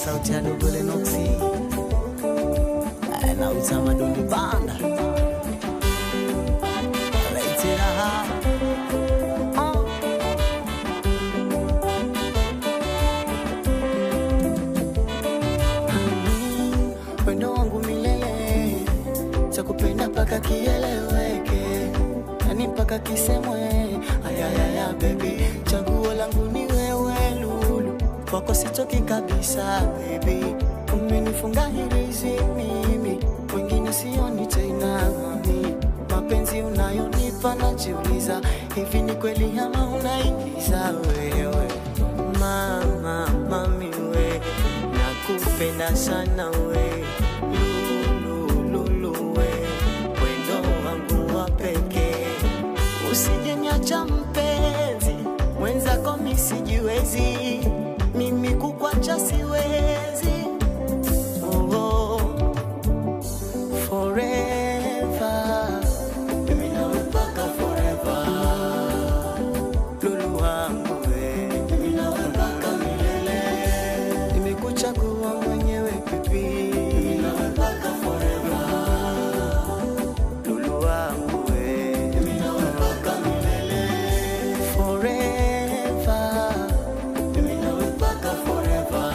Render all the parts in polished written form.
sauti ya Dogole Noxi na utamaduni banda Laitiraha wendo wangu milele chakupenda paka kieleweke yani paka kisemwe ayayaya baby chaguo langu ni wewe lulu kwako sitoki kabisa baby umenifunga hirizi mimi wengine sioni tena mami mapenzi unayonipa najiuliza hivi ni kweli ama unaigiza wewe mama mami we nakupenda sana we lulu we wendo wangu wa pekee usijeniacha mpenzi mwenzako mimi sijiwezi mimi kukwacha siwezi oh, forever mimi nawe mpaka forever lulu wangu we mimi nawe mpaka milele nimekuchagua mwenyewe pipi mimi nawe mpaka forever lulu wangu we mimi nawe mpaka milele forever mimi nawe mpaka forever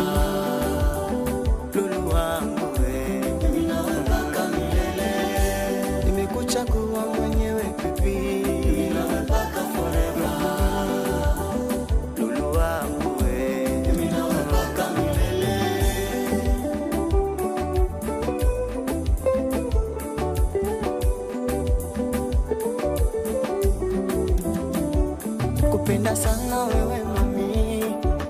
lulu wangu we mimi nawe mpaka milele nimekuchagua mwenyewe pipi mimi nawe mpaka forever lulu wangu we mimi nawe mpaka milele kupenda sana wewe mami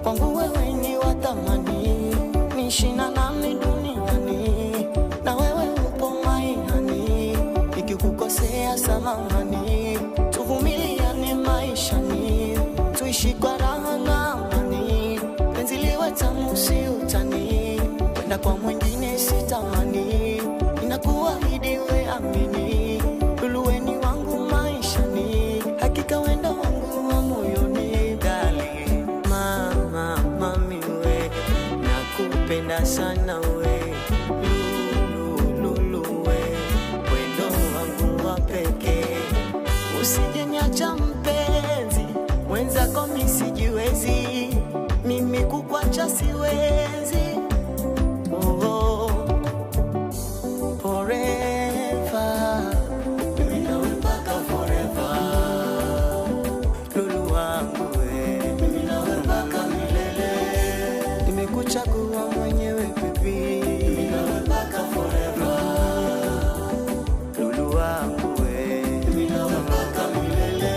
kwangu wewe ni wa thamani nishina nami duniani na wewe upo maihani nikikukosea samahani tuvumiliane maishani tuishi kwa raha na amani penzi liwe tamu si utani kwenda kwa mwingine sitamani ninakuahidi we amini luluweni wangu maishani hakika wenda wangu wa moyoni dali mama mami we nakupenda sana we lulu we wendo wangu wa pekee usijeniacha mpenzi mwenzako mimi sijiwezi mimi kukwacha siwezi oh, forever mimi nawe mpaka forever lulu wangu we mimi nawe mpaka milele nimekuchagua mwenyewe pipi mimi nawe mpaka forever lulu wangu we mimi nawe mpaka milele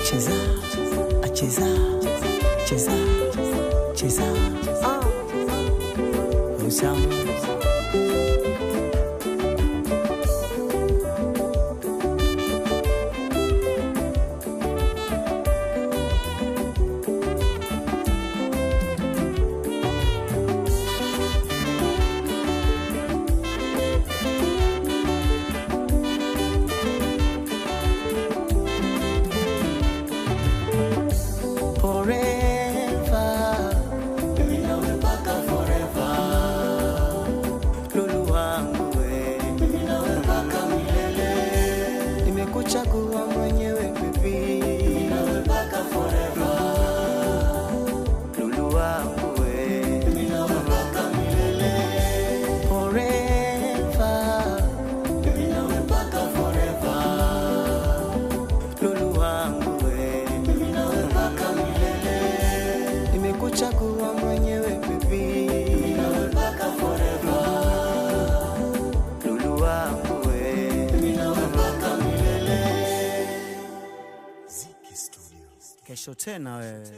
cheza usamu kuchagua mwenyewe pipi mimi nawe mpaka forever lulu wangu we mimi nawe mpaka milele forever mimi nawe mpaka forever lulu wangu we mimi nawe mpaka milele nimekuchagua mwenyewe pipi mimi nawe mpaka forever lulu wangu we mimi nawe mpaka milele. Kesho tena wewe.